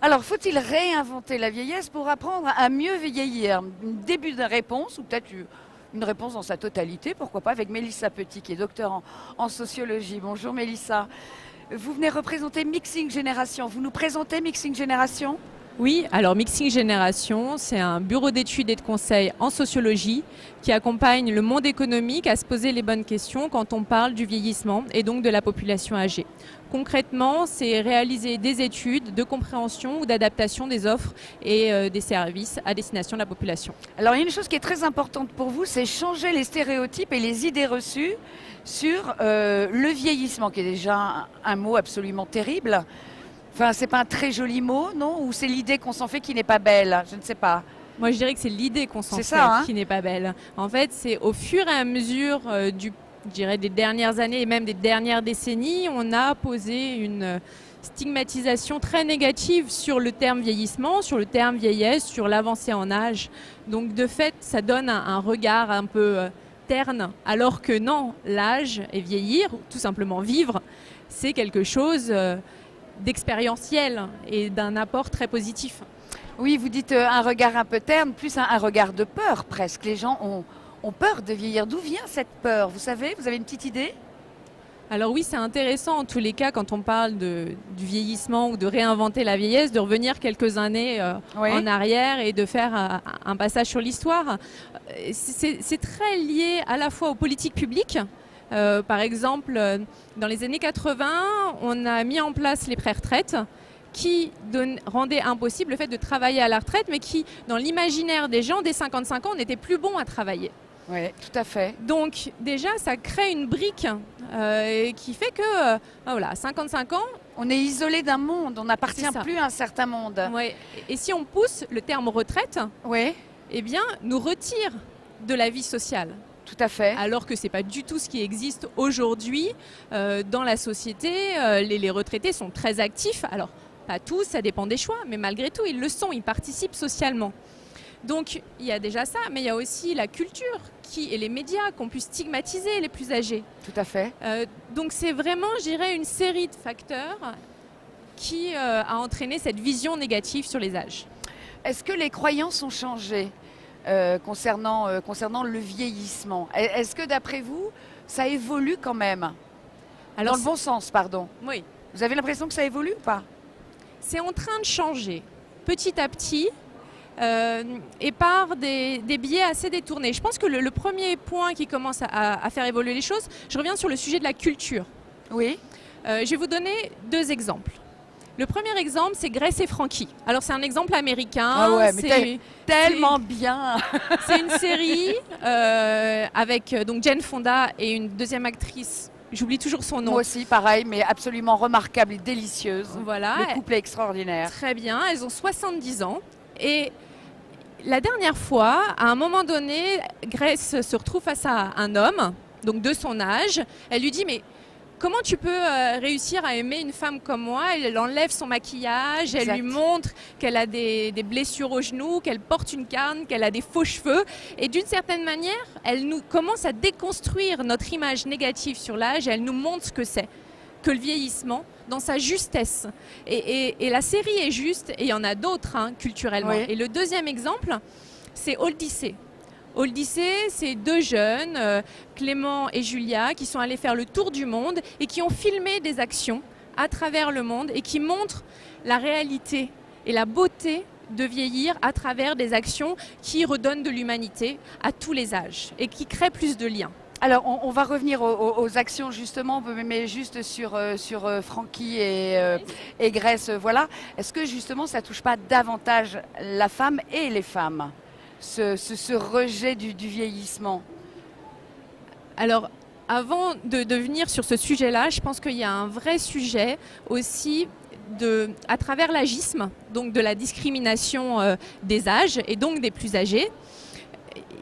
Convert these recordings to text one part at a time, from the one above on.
Alors, faut-il réinventer la vieillesse pour apprendre à mieux vieillir? Un début de réponse, ou peut-être une réponse dans sa totalité, pourquoi pas, avec Mélissa Petit, qui est docteur en sociologie. Bonjour Mélissa. Vous venez représenter Mixing Génération. Vous nous présentez Mixing Génération? Oui, alors Mixing Génération, c'est un bureau d'études et de conseil en sociologie qui accompagne le monde économique à se poser les bonnes questions quand on parle du vieillissement et donc de la population âgée. Concrètement, c'est réaliser des études de compréhension ou d'adaptation des offres et des services à destination de la population. Alors, il y a une chose qui est très importante pour vous, c'est changer les stéréotypes et les idées reçues sur le vieillissement, qui est déjà un mot absolument terrible. Enfin, c'est pas un très joli mot, non? Ou c'est l'idée qu'on s'en fait qui n'est pas belle? Je ne sais pas. Moi, je dirais que c'est l'idée qu'on s'en fait qui n'est pas belle. En fait, c'est au fur et à mesure je dirais des dernières années et même des dernières décennies, on a posé une stigmatisation très négative sur le terme vieillissement, sur le terme vieillesse, sur l'avancée en âge. Donc, de fait, ça donne un regard un peu terne, alors que non, l'âge et vieillir, tout simplement vivre, c'est quelque chose d'expérientiel et d'un apport très positif. Oui, vous dites un regard un peu terne, plus un regard de peur presque. Les gens ont peur de vieillir. D'où vient cette peur? Vous savez, vous avez une petite idée? Alors oui, c'est intéressant en tous les cas quand on parle du vieillissement ou de réinventer la vieillesse, de revenir quelques années en arrière et de faire un passage sur l'histoire. C'est très lié à la fois aux politiques publiques. Par exemple, dans les années 80, on a mis en place les pré-retraites qui rendaient impossible le fait de travailler à la retraite, mais qui, dans l'imaginaire des gens, dès 55 ans, on n'était plus bon à travailler. Oui, tout à fait. Donc déjà, ça crée une brique qui fait que, voilà, 55 ans... On est isolé d'un monde, on n'appartient plus à un certain monde. Ouais. Et si on pousse le terme retraite, eh bien, nous retire de la vie sociale. Tout à fait. Alors que ce n'est pas du tout ce qui existe aujourd'hui dans la société. Les retraités sont très actifs. Alors, pas tous, ça dépend des choix, mais malgré tout, ils le sont, ils participent socialement. Donc, il y a déjà ça, mais il y a aussi la culture et les médias qui ont pu stigmatiser les plus âgés. Tout à fait. Donc, c'est vraiment, je dirais, une série de facteurs qui a entraîné cette vision négative sur les âges. Est-ce que les croyances ont changé concernant le vieillissement? Est-ce que d'après vous, ça évolue quand même? Dans le bon sens, pardon. Oui. Vous avez l'impression que ça évolue ou pas? C'est en train de changer, petit à petit, et par des biais assez détournés. Je pense que le premier point qui commence à faire évoluer les choses, je reviens sur le sujet de la culture. Oui. Je vais vous donner 2 exemples. Le premier exemple, c'est Grace et Frankie. Alors, c'est un exemple américain. Ah ouais, mais tellement bien. C'est une série avec donc Jane Fonda et une deuxième actrice. J'oublie toujours son nom. Moi aussi, pareil, mais absolument remarquable et délicieuse. Voilà. Le couple est extraordinaire. Très bien. Elles ont 70 ans. Et la dernière fois, à un moment donné, Grace se retrouve face à un homme, donc de son âge. Elle lui dit, mais comment tu peux réussir à aimer une femme comme moi? Elle enlève son maquillage, elle lui montre qu'elle a des blessures aux genoux, qu'elle porte une canne, qu'elle a des faux cheveux. Et d'une certaine manière, elle nous commence à déconstruire notre image négative sur l'âge. Elle nous montre ce que c'est que le vieillissement dans sa justesse. Et la série est juste, et il y en a d'autres culturellement. Oui. Et le deuxième exemple, c'est Odyssée. Odyssée, c'est 2 jeunes, Clément et Julia, qui sont allés faire le tour du monde et qui ont filmé des actions à travers le monde et qui montrent la réalité et la beauté de vieillir à travers des actions qui redonnent de l'humanité à tous les âges et qui créent plus de liens. Alors, on va revenir aux actions justement, mais juste sur Frankie et Grace, voilà. Est-ce que justement ça ne touche pas davantage la femme et les femmes? Ce rejet du vieillissement? Alors, avant de venir sur ce sujet-là, je pense qu'il y a un vrai sujet aussi à travers l'agisme, donc de la discrimination des âges et donc des plus âgés.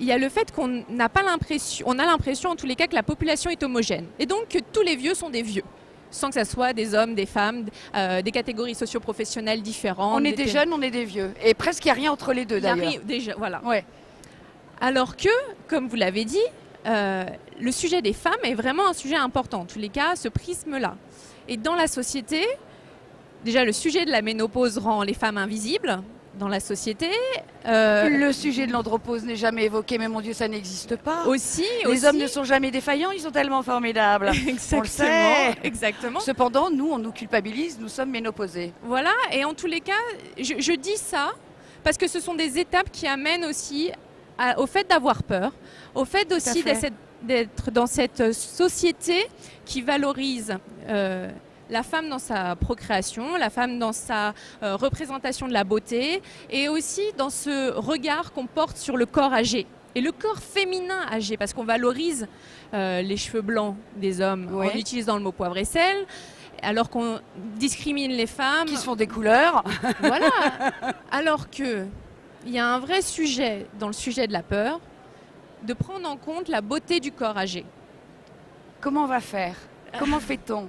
Il y a le fait qu'on n'a pas l'impression, on a l'impression en tous les cas que la population est homogène et donc que tous les vieux sont des vieux. Sans que ça soit des hommes, des femmes, des catégories socio-professionnelles différentes. On est des jeunes, on est des vieux. Et presque il n'y a rien entre les deux d'ailleurs. Voilà. Ouais. Alors que, comme vous l'avez dit, le sujet des femmes est vraiment un sujet important. En tous les cas, ce prisme-là. Et dans la société, déjà le sujet de la ménopause rend les femmes invisibles dans la société. Le sujet de l'andropause n'est jamais évoqué, mais mon Dieu, ça n'existe pas. Les hommes ne sont jamais défaillants, ils sont tellement formidables. On le sait. Exactement. Cependant, nous, on nous culpabilise, nous sommes ménopausés. Voilà, et en tous les cas, je dis ça parce que ce sont des étapes qui amènent aussi au fait d'avoir peur, au fait aussi d'être dans cette société qui valorise la femme dans sa procréation, la femme dans sa représentation de la beauté, et aussi dans ce regard qu'on porte sur le corps âgé. Et le corps féminin âgé, parce qu'on valorise les cheveux blancs des hommes en utilisant le mot poivre et sel, alors qu'on discrimine les femmes. Qui se font des couleurs. Voilà. Alors qu'il y a un vrai sujet dans le sujet de la peur, de prendre en compte la beauté du corps âgé. Comment on va faire? Comment fait-on?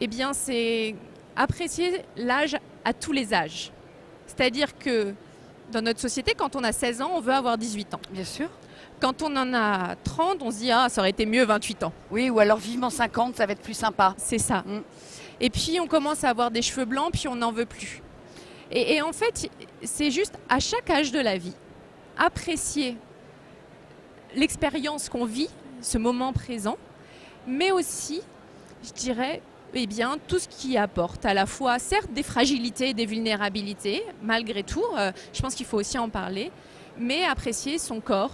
Eh bien, c'est apprécier l'âge à tous les âges. C'est-à-dire que dans notre société, quand on a 16 ans, on veut avoir 18 ans. Bien sûr. Quand on en a 30, on se dit « Ah, ça aurait été mieux 28 ans ». Oui, ou alors vivement 50, ça va être plus sympa. C'est ça. Et puis, on commence à avoir des cheveux blancs, puis on n'en veut plus. Et en fait, c'est juste à chaque âge de la vie, apprécier l'expérience qu'on vit, ce moment présent, mais aussi, je dirais, eh bien, tout ce qui apporte à la fois, certes, des fragilités et des vulnérabilités, malgré tout, je pense qu'il faut aussi en parler, mais apprécier son corps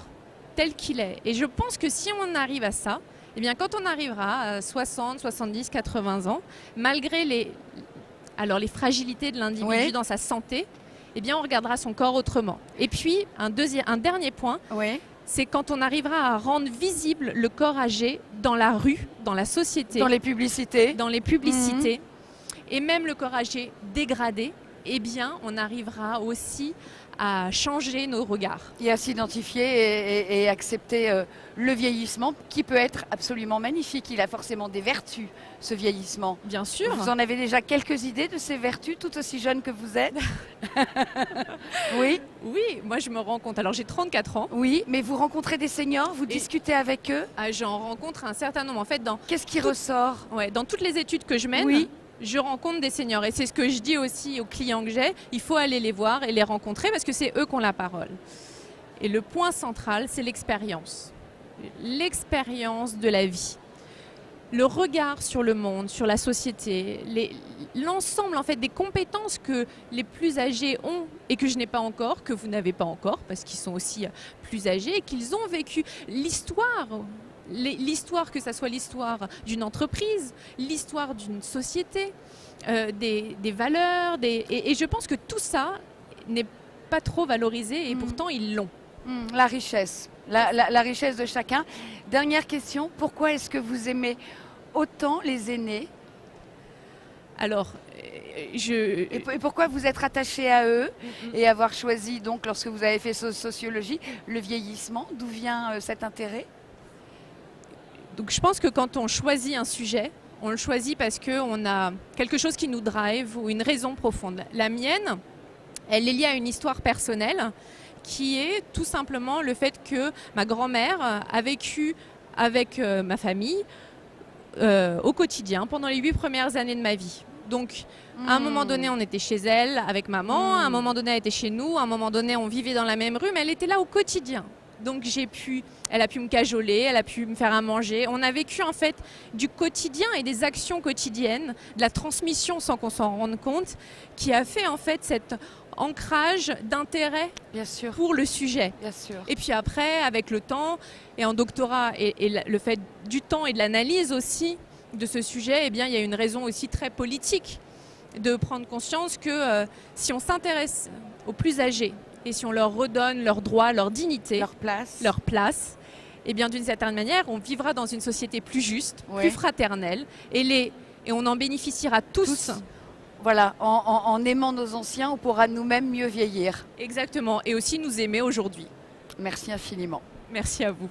tel qu'il est. Et je pense que si on arrive à ça, eh bien, quand on arrivera à 60, 70, 80 ans, malgré les fragilités de l'individu dans sa santé, eh bien, on regardera son corps autrement. Et puis, un dernier point, c'est quand on arrivera à rendre visible le corps âgé dans la rue, dans la société. Dans les publicités. Et même le corps âgé dégradé, eh bien, on arrivera aussi à changer nos regards. Et à s'identifier et accepter le vieillissement, qui peut être absolument magnifique. Il a forcément des vertus, ce vieillissement. Bien sûr. Vous en avez déjà quelques idées de ces vertus, tout aussi jeune que vous êtes? Oui. Oui, moi je me rends compte. Alors j'ai 34 ans. Oui, mais vous rencontrez des seniors, vous discutez avec eux? J'en rencontre un certain nombre. En fait, qu'est-ce qui ressort? Dans toutes les études que je mène, je rencontre des seniors. Et c'est ce que je dis aussi aux clients que j'ai. Il faut aller les voir et les rencontrer parce que c'est eux qui ont la parole. Et le point central, c'est l'expérience. L'expérience de la vie. Le regard sur le monde, sur la société, l'ensemble en fait des compétences que les plus âgés ont et que je n'ai pas encore, que vous n'avez pas encore, parce qu'ils sont aussi plus âgés et qu'ils ont vécu l'histoire, que ça soit l'histoire d'une entreprise, l'histoire d'une société, des valeurs, et je pense que tout ça n'est pas trop valorisé et pourtant ils l'ont. La richesse. La richesse de chacun. Dernière question, pourquoi est-ce que vous aimez autant les aînés? Alors, Et pourquoi vous êtes rattaché à eux et avoir choisi, donc, lorsque vous avez fait sociologie, le vieillissement? D'où vient cet intérêt? Donc, je pense que quand on choisit un sujet, on le choisit parce qu'on a quelque chose qui nous drive ou une raison profonde. La mienne, elle est liée à une histoire personnelle qui est tout simplement le fait que ma grand-mère a vécu avec ma famille au quotidien pendant les 8 premières années de ma vie. Donc, à un moment donné, on était chez elle avec maman, à un moment donné, elle était chez nous, à un moment donné, on vivait dans la même rue, mais elle était là au quotidien. Donc, elle a pu me cajoler, elle a pu me faire à manger. On a vécu en fait du quotidien et des actions quotidiennes, de la transmission sans qu'on s'en rende compte, qui a fait en fait cet ancrage d'intérêt pour le sujet. Bien sûr. Et puis après, avec le temps, et en doctorat, et le fait du temps et de l'analyse aussi de ce sujet, eh bien, il y a une raison aussi très politique de prendre conscience que si on s'intéresse aux plus âgés et si on leur redonne leurs droits, leur dignité, leur place, eh bien, d'une certaine manière, on vivra dans une société plus juste, plus fraternelle, et on en bénéficiera tous. Voilà, en aimant nos anciens, on pourra nous-mêmes mieux vieillir. Exactement, et aussi nous aimer aujourd'hui. Merci infiniment. Merci à vous.